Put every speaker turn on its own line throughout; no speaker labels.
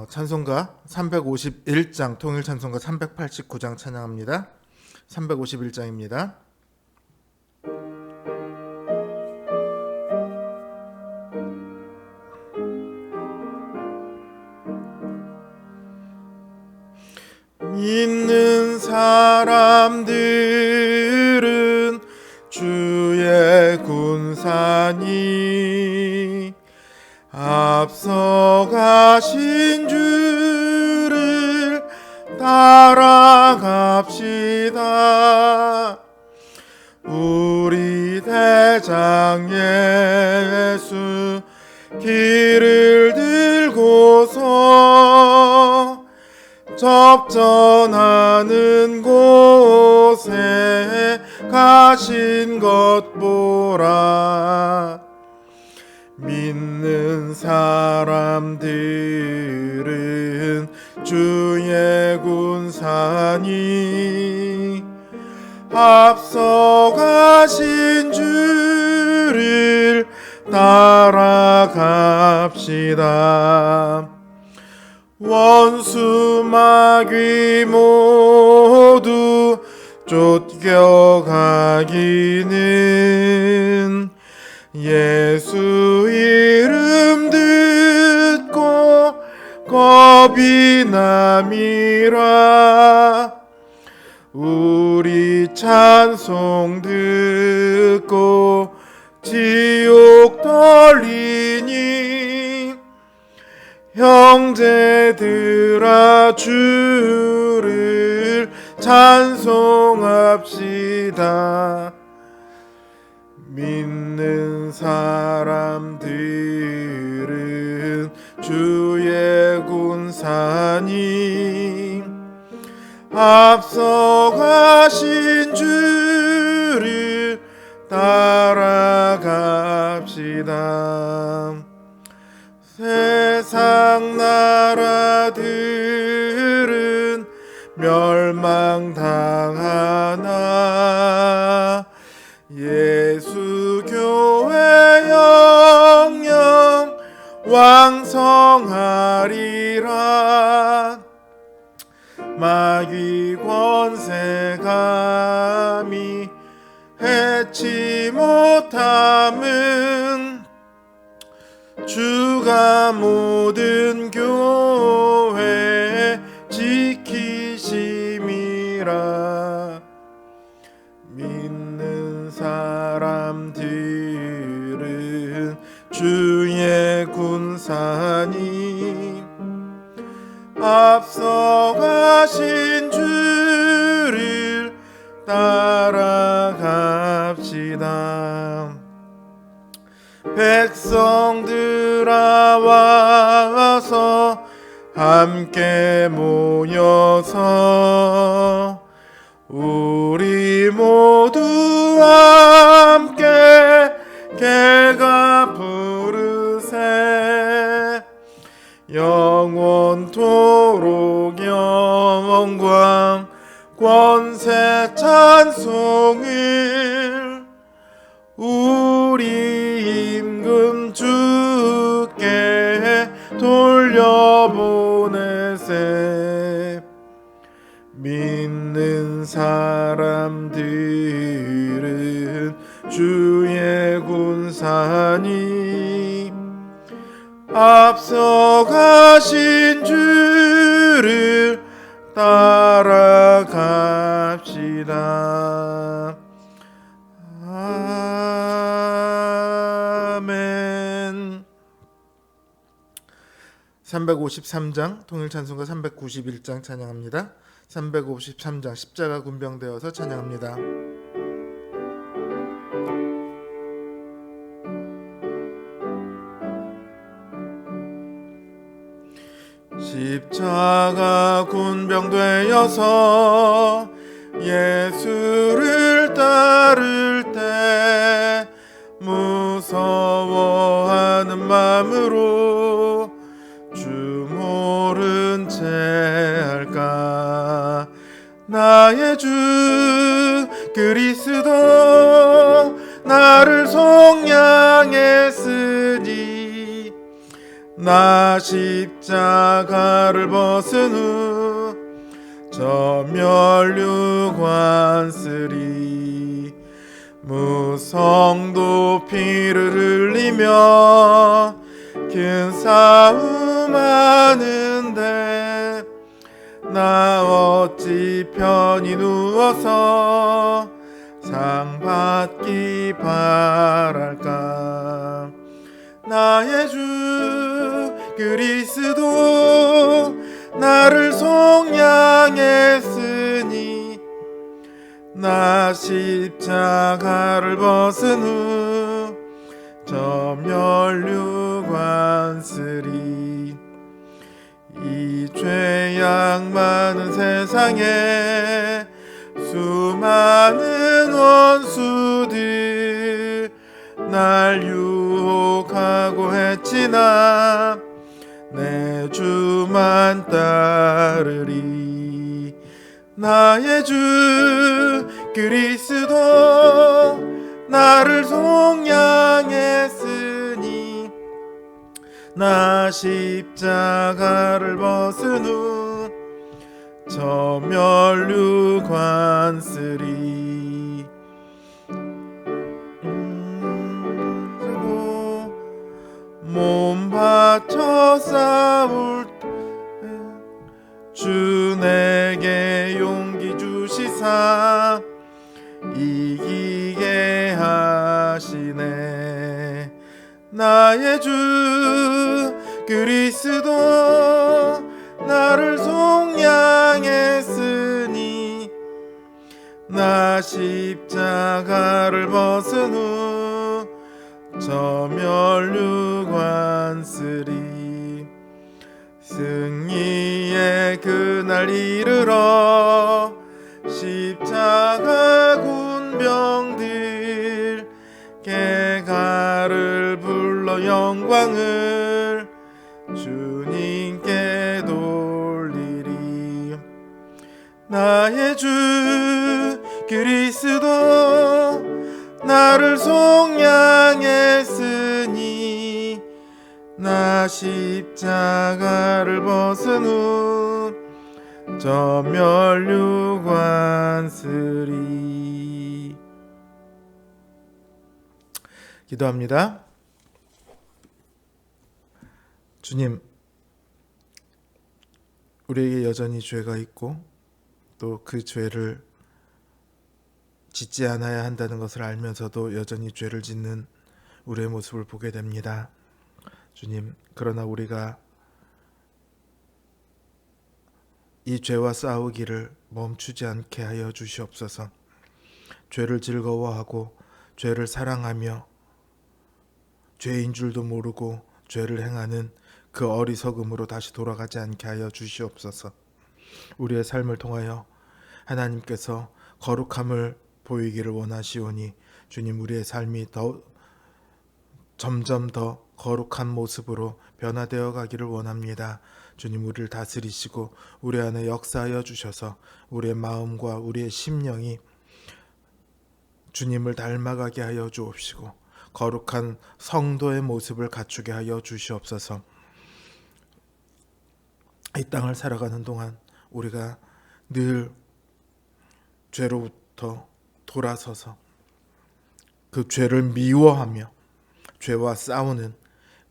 찬송가 351장, 통일 찬송가 389장 찬양합니다. 351장입니다. 믿는 사람들은 주의 군사니 앞서가신 주를 따라갑시다. 우리 대장 예수 길을 들고서 접전하는 곳에 가신 것 보라. 믿는 사람들은 주의 군사니 앞서가신 주를 따라갑시다. 원수 마귀 모두 쫓겨가기는 예수 이름 듣고 겁이 남이라. 우리 찬송 듣고 지옥 떨리니 형제들아 주를 찬송합시다. 믿는 사람들은 주의 군사니 앞서가신 주를 따라갑시다. 세상 나라들은 멸망당하나 예수 교회 영영 왕성하리라. 마귀 권세 감히 해치 못함은 주가 모든 교회 지키심이라. 믿는 사람들은 주의 군사니 앞서가신 주를 따라갑시다. 백성들아 와서 함께 모여서 우리 모두 함께 개가 부르세. 영원토록 영광 권세 찬송을 우리 임금 주께 돌려보내세. 믿는 사람들은 주의 군사니 앞서가신 주를 따라갑시다. 아멘. 353장 통일찬송가 391장 찬양합니다. 353장 십자가 군병되어서 찬양합니다. 십자가 군병되어서 예수를 따를 때 무서워하는 마음으로 주 모른 채 할까. 나의 주 그리스도 나를 속량했으니 나 십자가를 벗은 후 저 멸류관 쓰리 무성도 피를 흘리며 긴 싸움 하는데 나 어찌 편히 누워서 상 받기 바랄까. 나의 주 그리스도 나를 속량했으니 나 십자가를 벗은 후 저 멸류관 쓰리 이 죄악 많은 세상에 수많은 원수들 날 유혹하고 했지나 내 주만 따르리. 나의 주 그리스도 나를 속량했으니 나 십자가를 벗은 후 저 멸류관 쓰리 몸 바쳐 싸울 때 주 내게 용기 주시사 이기게 하시네. 나의 주 그리스도 나를 속량했으니 나 십자가를 벗은 후 저 멸류관 쓰리 승리의 그날 이르러 십자가 군병들 개가를 불러 영광을 주님께 돌리리. 나의 주 그리스도 나를 속량했으니 나 십자가를 벗은 후 저 멸류관 쓰리. 기도합니다. 주님, 우리에게 여전히 죄가 있고 또 그 죄를 짓지 않아야 한다는 것을 알면서도 여전히 죄를 짓는 우리의 모습을 보게 됩니다. 주님, 그러나 우리가 이 죄와 싸우기를 멈추지 않게 하여 주시옵소서. 죄를 즐거워하고 죄를 사랑하며 죄인 줄도 모르고 죄를 행하는 그 어리석음으로 다시 돌아가지 않게 하여 주시옵소서. 우리의 삶을 통하여 하나님께서 거룩함을 보이기를 원하시오니 주님, 우리의 삶이 점점 더 거룩한 모습으로 변화되어 가기를 원합니다. 주님, 우리를 다스리시고 우리 안에 역사하여 주셔서 우리의 마음과 우리의 심령이 주님을 닮아가게 하여 주옵시고 거룩한 성도의 모습을 갖추게 하여 주시옵소서. 이 땅을 살아가는 동안 우리가 늘 죄로부터 돌아서서 그 죄를 미워하며 죄와 싸우는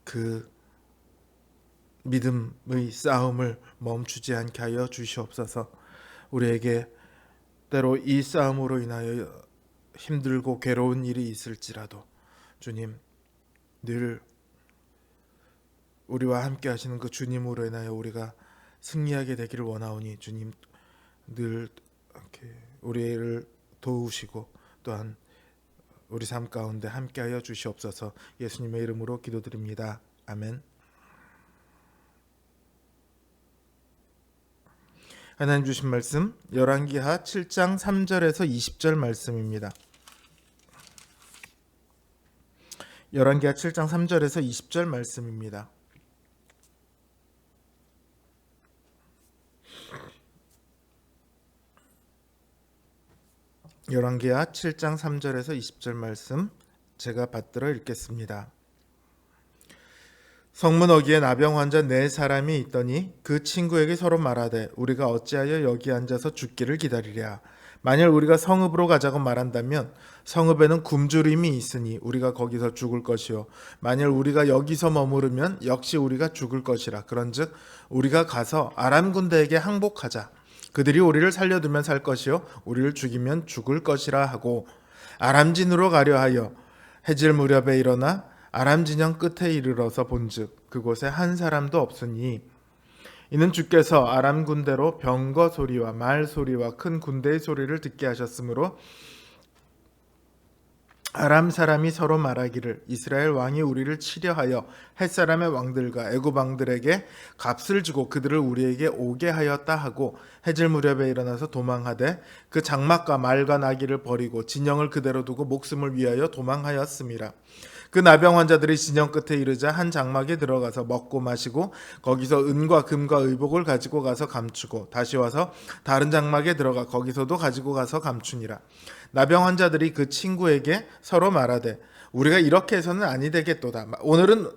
그 믿음의 싸움을 멈추지 않게 하여 주시옵소서. 우리에게 때로 이 싸움으로 인하여 힘들고 괴로운 일이 있을지라도 주님, 늘 우리와 함께 하시는 그 주님으로 인하여 우리가 승리하게 되기를 원하오니 주님, 늘 이렇게 우리를 도우시고 또한 우리 삶 가운데 함께하여 주시옵소서. 예수님의 이름으로 기도드립니다. 아멘. 하나님 주신 말씀 열왕기하 7장 3절에서 20절 말씀입니다. 열왕기하 7장 3절에서 20절 말씀입니다. 열왕기하 7장 3절에서 20절 말씀 제가 받들어 읽겠습니다. 성문 어귀에 나병 환자 4사람이 있더니 그 친구에게 서로 말하되 우리가 어찌하여 여기 앉아서 죽기를 기다리랴. 만일 우리가 성읍으로 가자고 말한다면 성읍에는 굶주림이 있으니 우리가 거기서 죽을 것이요 만일 우리가 여기서 머무르면 역시 우리가 죽을 것이라. 그런즉 우리가 가서 아람 군대에게 항복하자. 그들이 우리를 살려두면 살 것이요 우리를 죽이면 죽을 것이라 하고 아람진으로 가려 하여 해질 무렵에 일어나 아람 진영 끝에 이르러서 본즉 그곳에 한 사람도 없으니 이는 주께서 아람 군대로 병거 소리와 말 소리와 큰 군대의 소리를 듣게 하셨으므로 아람 사람이 서로 말하기를 이스라엘 왕이 우리를 치려하여 헷 사람의 왕들과 애굽 왕들에게 값을 주고 그들을 우리에게 오게 하였다 하고 해질 무렵에 일어나서 도망하되 그 장막과 말과 나귀를 버리고 진영을 그대로 두고 목숨을 위하여 도망하였음이라. 그 나병 환자들이 진영 끝에 이르자 한 장막에 들어가서 먹고 마시고 거기서 은과 금과 의복을 가지고 가서 감추고 다시 와서 다른 장막에 들어가 거기서도 가지고 가서 감추니라. 나병 환자들이 그 친구에게 서로 말하되 우리가 이렇게 해서는 아니 되겠도다. 오늘은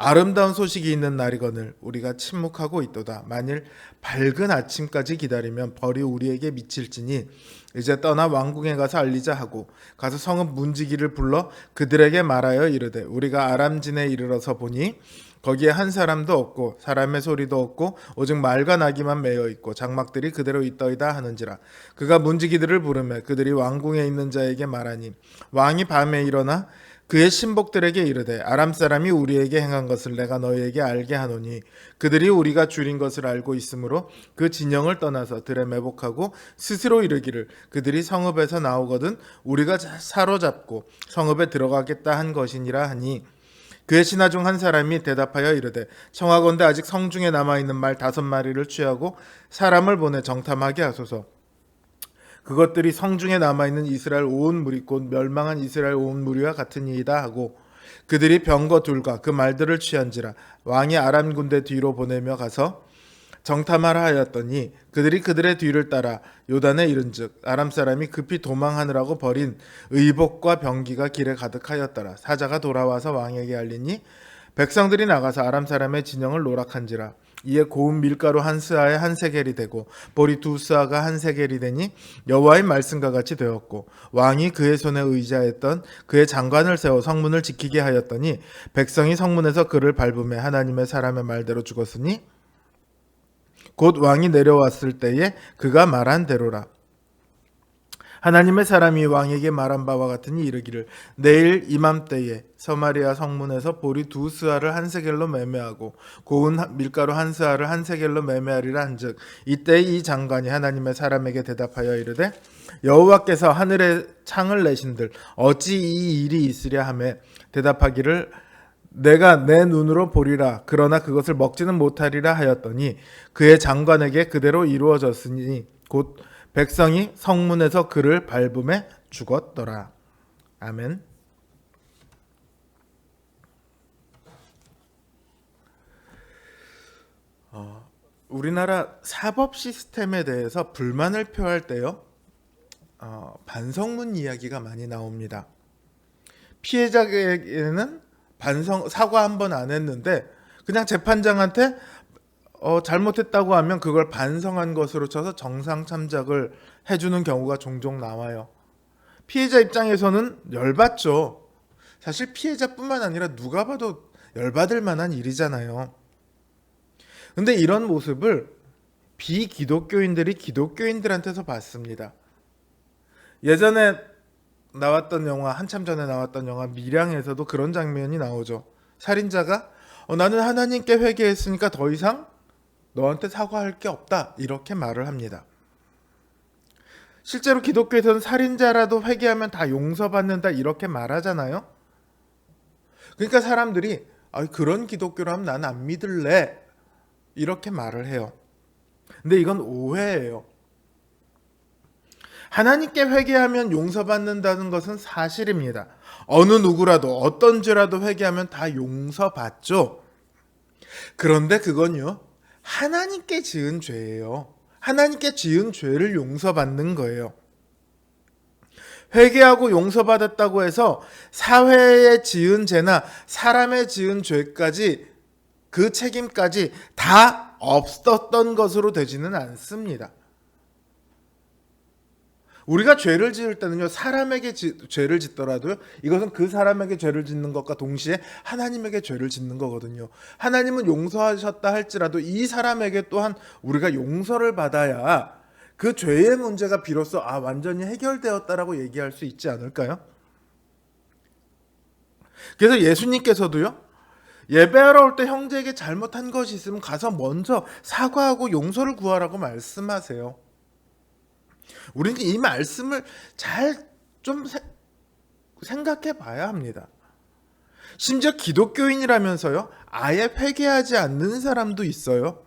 아름다운 소식이 있는 날이거늘 우리가 침묵하고 있도다. 만일 밝은 아침까지 기다리면 벌이 우리에게 미칠지니 이제 떠나 왕궁에 가서 알리자 하고 가서 성읍 문지기를 불러 그들에게 말하여 이르되 우리가 아람진에 이르러서 보니 거기에 한 사람도 없고 사람의 소리도 없고 오직 말과 나귀만 매여 있고 장막들이 그대로 있더이다 하는지라. 그가 문지기들을 부르매 그들이 왕궁에 있는 자에게 말하니 왕이 밤에 일어나 그의 신복들에게 이르되 아람 사람이 우리에게 행한 것을 내가 너희에게 알게 하노니 그들이 우리가 줄인 것을 알고 있으므로 그 진영을 떠나서 들에 매복하고 스스로 이르기를 그들이 성읍에서 나오거든 우리가 사로잡고 성읍에 들어가겠다 한 것이니라 하니 그의 신하 중 한 사람이 대답하여 이르되 청하건대 아직 성중에 남아있는 말 5마리를 취하고 사람을 보내 정탐하게 하소서. 그것들이 성중에 남아있는 이스라엘 온 무리 곧 멸망한 이스라엘 온 무리와 같으니이다 하고 그들이 병거 둘과 그 말들을 취한지라. 왕이 아람 군대 뒤로 보내며 가서 정탐하라 하였더니 그들이 그들의 뒤를 따라 요단에 이른즉 아람 사람이 급히 도망하느라고 버린 의복과 병기가 길에 가득하였더라. 사자가 돌아와서 왕에게 알리니 백성들이 나가서 아람 사람의 진영을 노락한지라. 이에 고운 밀가루 한 스아에 한 세겔이 되고 보리 2스아가 한 세겔이 되니 여호와의 말씀과 같이 되었고 왕이 그의 손에 의지하였던 그의 장관을 세워 성문을 지키게 하였더니 백성이 성문에서 그를 밟음에 하나님의 사람의 말대로 죽었으니 곧 왕이 내려왔을 때에 그가 말한 대로라. 하나님의 사람이 왕에게 말한 바와 같으니 이르기를 내일 이맘때에 서마리아 성문에서 보리 2스아를 한 세겔로 매매하고 고운 밀가루 한 스아를 한 세겔로 매매하리라 한즉 이때 이 장관이 하나님의 사람에게 대답하여 이르되 여호와께서 하늘에 창을 내신들 어찌 이 일이 있으랴 하며 대답하기를 내가 내 눈으로 보리라 그러나 그것을 먹지는 못하리라 하였더니 그의 장관에게 그대로 이루어졌으니 곧 백성이 성문에서 그를 밟음에 죽었더라. 아멘. 우리나라 사법 시스템에 대해서 불만을 표할 때요 반성문 이야기가 많이 나옵니다. 피해자에게는 사과 한 번 안 했는데 그냥 재판장한테 잘못했다고 하면 그걸 반성한 것으로 쳐서 정상 참작을 해주는 경우가 종종 나와요. 피해자 입장에서는 열받죠. 사실 피해자뿐만 아니라 누가 봐도 열받을 만한 일이잖아요. 근데 이런 모습을 비기독교인들이 기독교인들한테서 봤습니다. 예전에 나왔던 영화, 한참 전에 나왔던 영화 밀양에서도 그런 장면이 나오죠. 살인자가 나는 하나님께 회개했으니까 더 이상 너한테 사과할 게 없다 이렇게 말을 합니다. 실제로 기독교에서는 살인자라도 회개하면 다 용서받는다 이렇게 말하잖아요. 그러니까 사람들이 그런 기독교라면 난 안 믿을래 이렇게 말을 해요. 근데 이건 오해예요. 하나님께 회개하면 용서받는다는 것은 사실입니다. 어느 누구라도 어떤 죄라도 회개하면 다 용서받죠. 그런데 그건요 하나님께 지은 죄예요. 하나님께 지은 죄를 용서받는 거예요. 회개하고 용서받았다고 해서 사회에 지은 죄나 사람의 지은 죄까지 그 책임까지 다 없었던 것으로 되지는 않습니다. 우리가 죄를 지을 때는요, 사람에게 죄를 짓더라도요, 이것은 그 사람에게 죄를 짓는 것과 동시에 하나님에게 죄를 짓는 거거든요. 하나님은 용서하셨다 할지라도 이 사람에게 또한 우리가 용서를 받아야 그 죄의 문제가 비로소 완전히 해결되었다라고 얘기할 수 있지 않을까요? 그래서 예수님께서도요, 예배하러 올 때 형제에게 잘못한 것이 있으면 가서 먼저 사과하고 용서를 구하라고 말씀하세요. 우리는 이 말씀을 잘 좀 생각해 봐야 합니다. 심지어 기독교인이라면서요, 아예 회개하지 않는 사람도 있어요.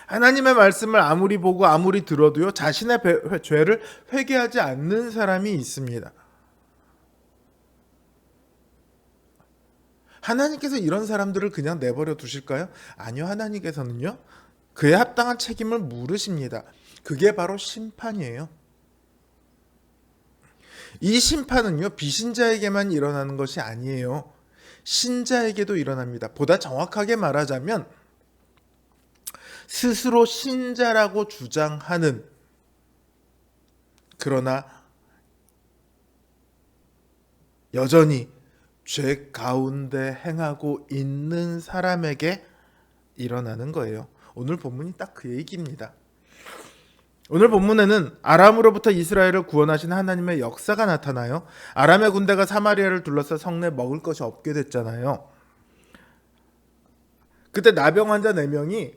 하나님의 말씀을 아무리 보고 아무리 들어도요, 자신의 죄를 회개하지 않는 사람이 있습니다. 하나님께서 이런 사람들을 그냥 내버려 두실까요? 아니요, 하나님께서는요, 그에 합당한 책임을 물으십니다. 그게 바로 심판이에요. 이 심판은요, 비신자에게만 일어나는 것이 아니에요. 신자에게도 일어납니다. 보다 정확하게 말하자면 스스로 신자라고 주장하는, 그러나 여전히 죄 가운데 행하고 있는 사람에게 일어나는 거예요. 오늘 본문이 딱 그 얘기입니다. 오늘 본문에는 아람으로부터 이스라엘을 구원하신 하나님의 역사가 나타나요. 아람의 군대가 사마리아를 둘러싸 성내에 먹을 것이 없게 됐잖아요. 그때 나병 환자 4명이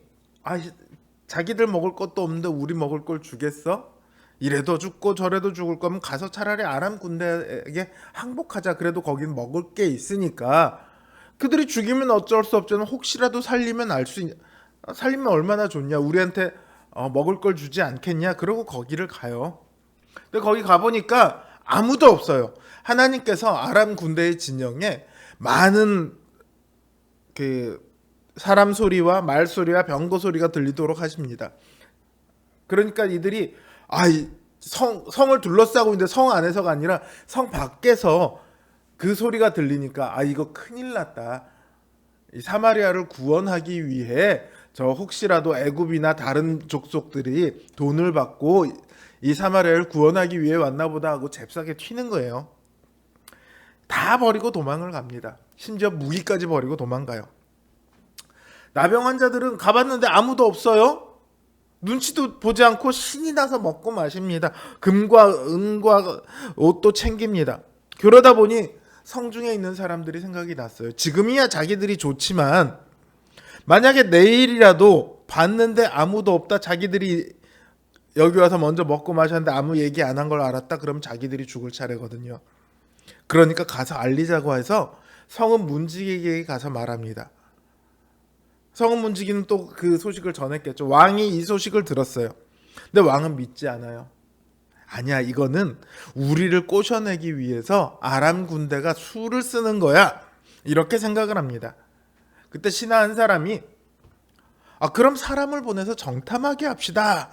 자기들 먹을 것도 없는데 우리 먹을 걸 주겠어? 이래도 죽고 저래도 죽을 거면 가서 차라리 아람 군대에게 항복하자. 그래도 거긴 먹을 게 있으니까. 그들이 죽이면 어쩔 수 없잖아. 혹시라도 살리면 살리면 얼마나 좋냐. 우리한테 먹을 걸 주지 않겠냐. 그러고 거기를 가요. 근데 거기 가보니까 아무도 없어요. 하나님께서 아람 군대의 진영에 많은 그 사람 소리와 말 소리와 병거 소리가 들리도록 하십니다. 그러니까 이들이 성을 둘러싸고 있는데 성 안에서가 아니라 성 밖에서 그 소리가 들리니까 이거 큰일 났다. 이 사마리아를 구원하기 위해 저 혹시라도 애굽이나 다른 족속들이 돈을 받고 이 사마리아를 구원하기 위해 왔나 보다 하고 잽싸게 튀는 거예요. 다 버리고 도망을 갑니다. 심지어 무기까지 버리고 도망가요. 나병 환자들은 가봤는데 아무도 없어요. 눈치도 보지 않고 신이 나서 먹고 마십니다. 금과 은과 옷도 챙깁니다. 그러다 보니 성중에 있는 사람들이 생각이 났어요. 지금이야 자기들이 좋지만 만약에 내일이라도 봤는데 아무도 없다, 자기들이 여기 와서 먼저 먹고 마셨는데 아무 얘기 안 한 걸 알았다, 그럼 자기들이 죽을 차례거든요. 그러니까 가서 알리자고 해서 성읍 문지기에게 가서 말합니다. 성읍 문지기는 또 그 소식을 전했겠죠. 왕이 이 소식을 들었어요. 근데 왕은 믿지 않아요. 아니야, 이거는 우리를 꼬셔내기 위해서 아람 군대가 수를 쓰는 거야, 이렇게 생각을 합니다. 그때 신하 한 사람이 그럼 사람을 보내서 정탐하게 합시다,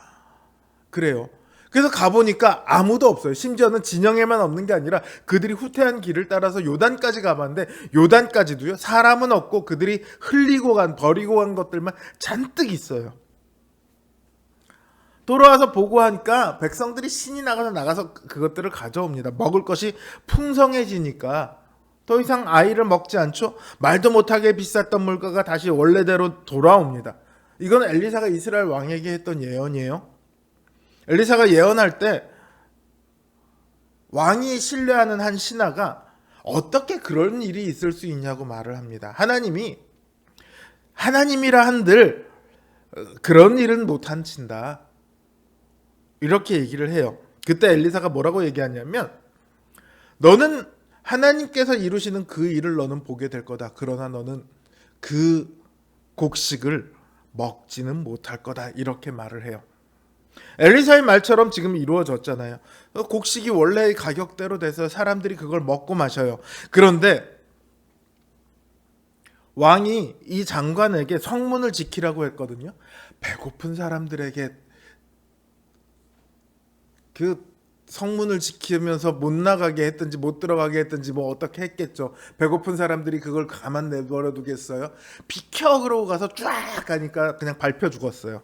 그래요. 그래서 가보니까 아무도 없어요. 심지어는 진영에만 없는 게 아니라 그들이 후퇴한 길을 따라서 요단까지 가봤는데 요단까지도요, 사람은 없고 그들이 버리고 간 것들만 잔뜩 있어요. 돌아와서 보고하니까 백성들이 신이 나가서 그것들을 가져옵니다. 먹을 것이 풍성해지니까 더 이상 아이를 먹지 않죠. 말도 못하게 비쌌던 물가가 다시 원래대로 돌아옵니다. 이건 엘리사가 이스라엘 왕에게 했던 예언이에요. 엘리사가 예언할 때 왕이 신뢰하는 한 신하가 어떻게 그런 일이 있을 수 있냐고 말을 합니다. 하나님이라 한들 그런 일은 못한친다, 이렇게 얘기를 해요. 그때 엘리사가 뭐라고 얘기하냐면, 너는 하나님께서 이루시는 그 일을 너는 보게 될 거다. 그러나 너는 그 곡식을 먹지는 못할 거다, 이렇게 말을 해요. 엘리사의 말처럼 지금 이루어졌잖아요. 곡식이 원래의 가격대로 돼서 사람들이 그걸 먹고 마셔요. 그런데 왕이 이 장관에게 성문을 지키라고 했거든요. 배고픈 사람들에게 그 성문을 지키면서 못 나가게 했든지 못 들어가게 했든지 뭐 어떻게 했겠죠. 배고픈 사람들이 그걸 가만 내버려 두겠어요? 비켜 그러고 가서 쫙 가니까 그냥 밟혀 죽었어요.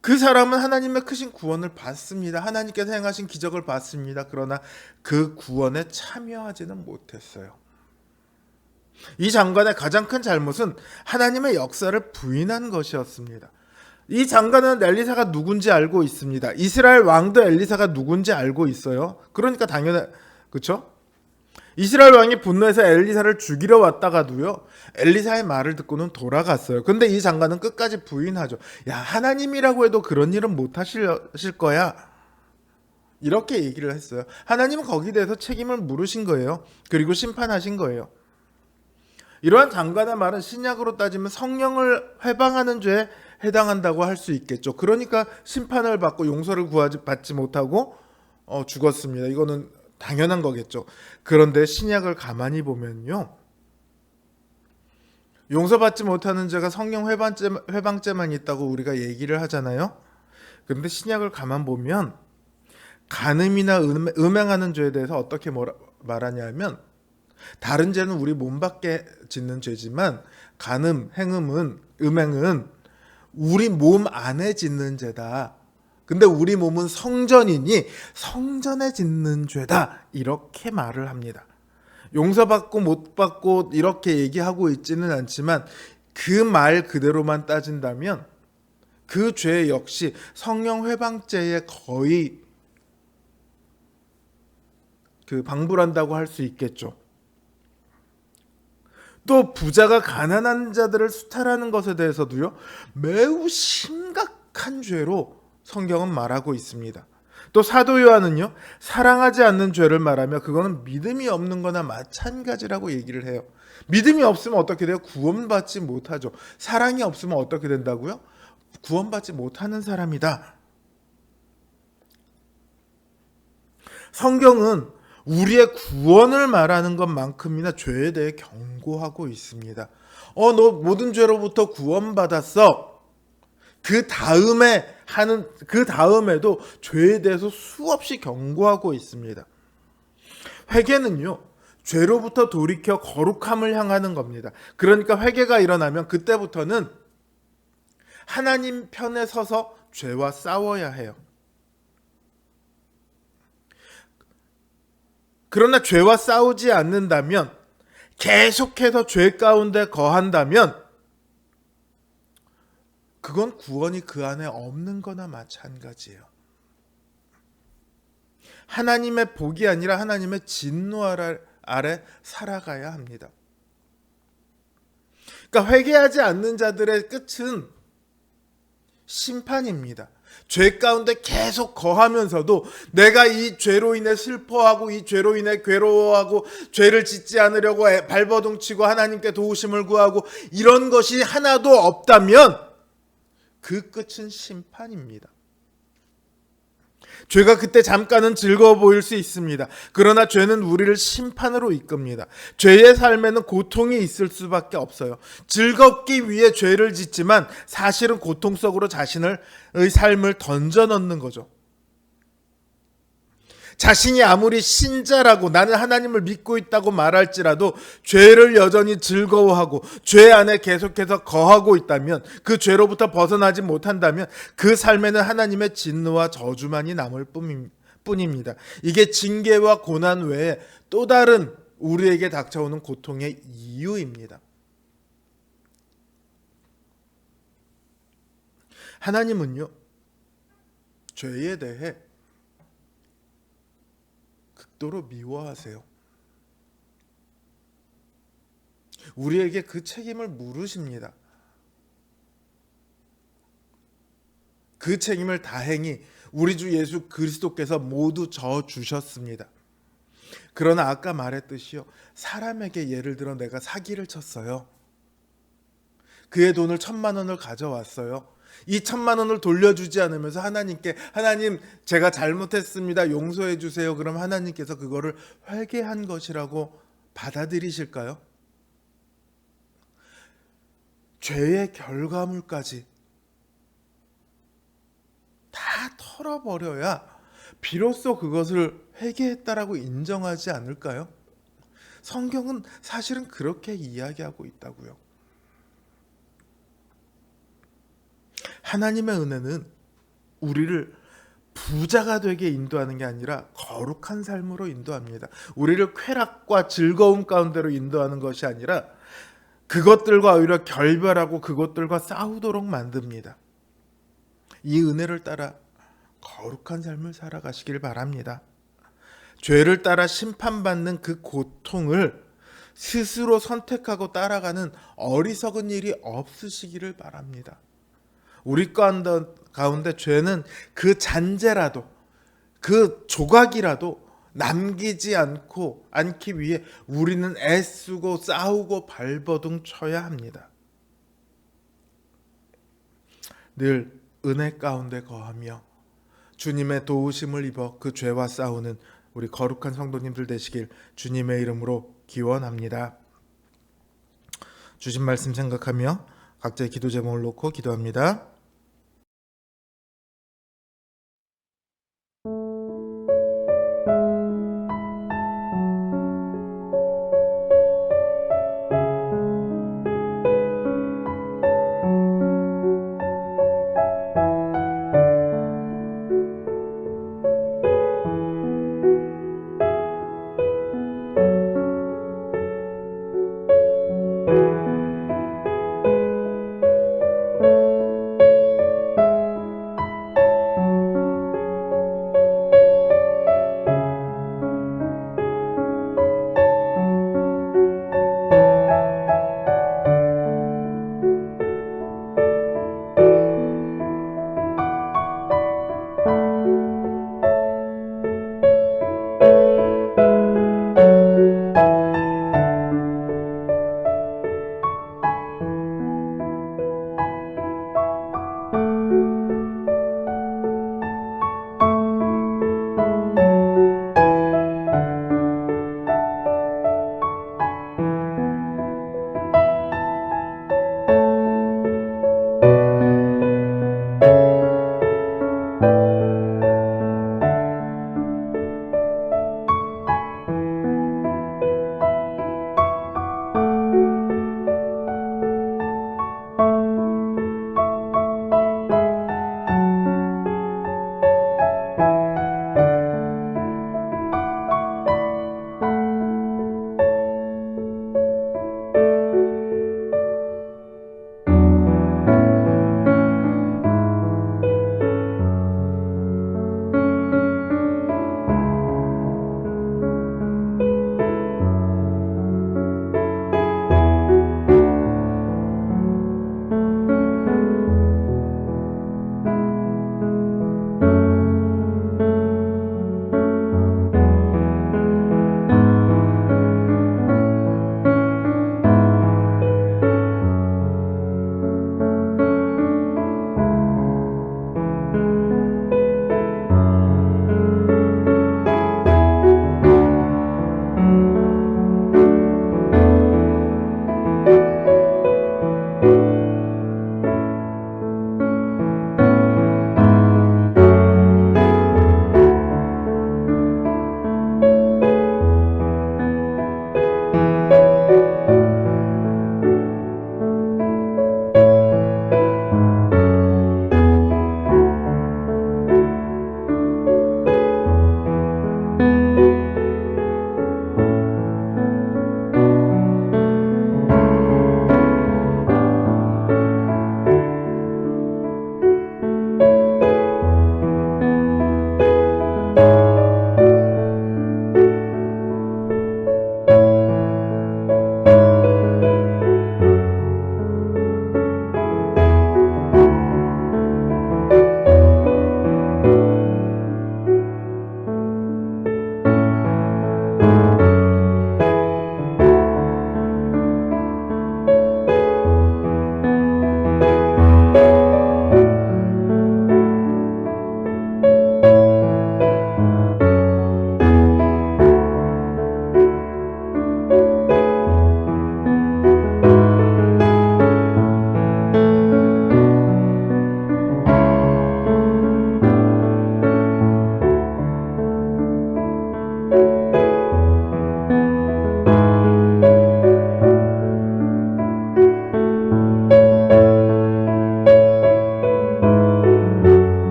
그 사람은 하나님의 크신 구원을 받습니다. 하나님께서 행하신 기적을 받습니다. 그러나 그 구원에 참여하지는 못했어요. 이 장관의 가장 큰 잘못은 하나님의 역사를 부인한 것이었습니다. 이 장관은 엘리사가 누군지 알고 있습니다. 이스라엘 왕도 엘리사가 누군지 알고 있어요. 그러니까 당연히 그렇죠? 이스라엘 왕이 분노해서 엘리사를 죽이러 왔다가도요, 엘리사의 말을 듣고는 돌아갔어요. 근데 이 장관은 끝까지 부인하죠. 야, 하나님이라고 해도 그런 일은 못 하실 거야. 이렇게 얘기를 했어요. 하나님은 거기에 대해서 책임을 물으신 거예요. 그리고 심판하신 거예요. 이러한 장관의 말은 신약으로 따지면 성령을 회방하는 죄에 해당한다고 할 수 있겠죠. 그러니까 심판을 받고 용서를 받지 못하고 죽었습니다. 이거는 당연한 거겠죠. 그런데 신약을 가만히 보면요, 용서받지 못하는 죄가 성령 회방죄만 있다고 우리가 얘기를 하잖아요. 그런데 신약을 가만 보면 간음이나 음행하는 죄에 대해서 어떻게 말하냐면, 다른 죄는 우리 몸 밖에 짓는 죄지만 간음, 음행은 우리 몸 안에 짓는 죄다. 근데 우리 몸은 성전이니 성전에 짓는 죄다. 이렇게 말을 합니다. 용서받고 못 받고 이렇게 얘기하고 있지는 않지만 그 말 그대로만 따진다면 그 죄 역시 성령 회방죄에 거의 방불한다고 할 수 있겠죠. 또 부자가 가난한 자들을 수탈하는 것에 대해서도요, 매우 심각한 죄로 성경은 말하고 있습니다. 또 사도 요한은요, 사랑하지 않는 죄를 말하며 그거는 믿음이 없는 거나 마찬가지라고 얘기를 해요. 믿음이 없으면 어떻게 돼요? 구원받지 못하죠. 사랑이 없으면 어떻게 된다고요? 구원받지 못하는 사람이다. 성경은 우리의 구원을 말하는 것만큼이나 죄에 대해 경고하고 있습니다. 너 모든 죄로부터 구원받았어. 그 다음에도 죄에 대해서 수없이 경고하고 있습니다. 회개는요, 죄로부터 돌이켜 거룩함을 향하는 겁니다. 그러니까 회개가 일어나면 그때부터는 하나님 편에 서서 죄와 싸워야 해요. 그러나 죄와 싸우지 않는다면, 계속해서 죄 가운데 거한다면 그건 구원이 그 안에 없는 거나 마찬가지예요. 하나님의 복이 아니라 하나님의 진노 아래 살아가야 합니다. 그러니까 회개하지 않는 자들의 끝은 심판입니다. 죄 가운데 계속 거하면서도 내가 이 죄로 인해 슬퍼하고 이 죄로 인해 괴로워하고 죄를 짓지 않으려고 발버둥치고 하나님께 도우심을 구하고 이런 것이 하나도 없다면 그 끝은 심판입니다. 죄가 그때 잠깐은 즐거워 보일 수 있습니다. 그러나 죄는 우리를 심판으로 이끕니다. 죄의 삶에는 고통이 있을 수밖에 없어요. 즐겁기 위해 죄를 짓지만 사실은 고통 속으로 자신의 삶을 던져넣는 거죠. 자신이 아무리 신자라고 나는 하나님을 믿고 있다고 말할지라도 죄를 여전히 즐거워하고 죄 안에 계속해서 거하고 있다면, 그 죄로부터 벗어나지 못한다면 그 삶에는 하나님의 진노와 저주만이 남을 뿐입니다. 이게 징계와 고난 외에 또 다른 우리에게 닥쳐오는 고통의 이유입니다. 하나님은요, 죄에 대해 극도로 미워하세요. 우리에게 그 책임을 물으십니다. 그 책임을 다행히 우리 주 예수 그리스도께서 모두 져 주셨습니다. 그러나 아까 말했듯이요, 사람에게 예를 들어 내가 사기를 쳤어요. 그의 돈을 1,000만 원을 가져왔어요. 이 1,000만 원을 돌려주지 않으면서 하나님께, 하나님 제가 잘못했습니다, 용서해 주세요. 그럼 하나님께서 그거를 회개한 것이라고 받아들이실까요? 죄의 결과물까지 다 털어버려야 비로소 그것을 회개했다라고 인정하지 않을까요? 성경은 사실은 그렇게 이야기하고 있다고요. 하나님의 은혜는 우리를 부자가 되게 인도하는 게 아니라 거룩한 삶으로 인도합니다. 우리를 쾌락과 즐거움 가운데로 인도하는 것이 아니라 그것들과 오히려 결별하고 그것들과 싸우도록 만듭니다. 이 은혜를 따라 거룩한 삶을 살아가시길 바랍니다. 죄를 따라 심판받는 그 고통을 스스로 선택하고 따라가는 어리석은 일이 없으시기를 바랍니다. 우리 가운데 죄는 그 잔재라도 그 조각이라도 남기지 않기 위해 우리는 애쓰고 싸우고 발버둥 쳐야 합니다. 늘 은혜 가운데 거하며 주님의 도우심을 입어 그 죄와 싸우는 우리 거룩한 성도님들 되시길 주님의 이름으로 기원합니다. 주신 말씀 생각하며 각자의 기도 제목을 놓고 기도합니다.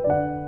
you.